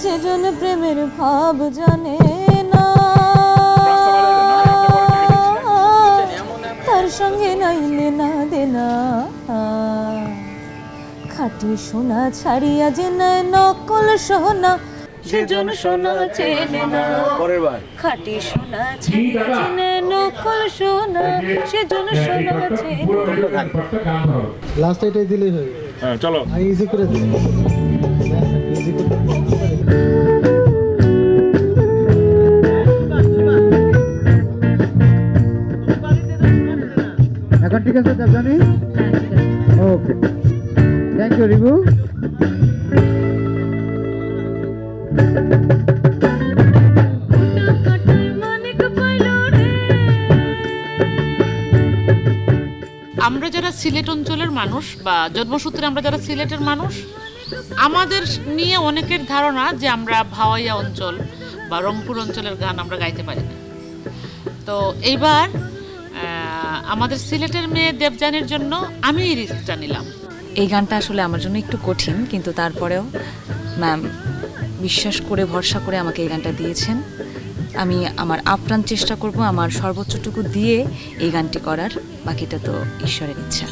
সেজন প্রেমের ভাব জানে না, তার সঙ্গে নাইলে না দেনা। খাঁটি সোনা ছাড়িয়া যে নেয় নকল সোনা, সেজন সোনা চেনে না। খাঁটি সোনা ছাড়িয়া যে নেয় নকল সোনা, সেজন সোনা চেনে না। লাস্ট এটাই দিলেই হয়। হ্যাঁ চলো ইজি করে দিন, ইজি করে। এখন ঠিক আছে জানি। ওকে, থ্যাংক ইউ রিভু। আমরা যারা সিলেট অঞ্চলের মানুষ বা জন্মসূত্রে আমরা যারা সিলেটের মানুষ, আমাদের নিয়ে অনেকের ধারণা যে আমরা ভাওয়াইয়া অঞ্চল বা রংপুর অঞ্চলের গান আমরা গাইতে পারি না। তো এইবার আমাদের সিলেটের মেয়ে দেবযানীর জন্য আমি এই রিস্কটা নিলাম। এই গানটা আসলে আমার জন্য একটু কঠিন, কিন্তু তারপরেও ম্যাম বিশ্বাস করে ভরসা করে আমাকে এই গানটা দিয়েছেন। আমি আমার আপ্রাণ চেষ্টা করব আমার সর্বোচ্চটুকু দিয়ে এই গানটি করার, বাকিটা তো ঈশ্বরের ইচ্ছা।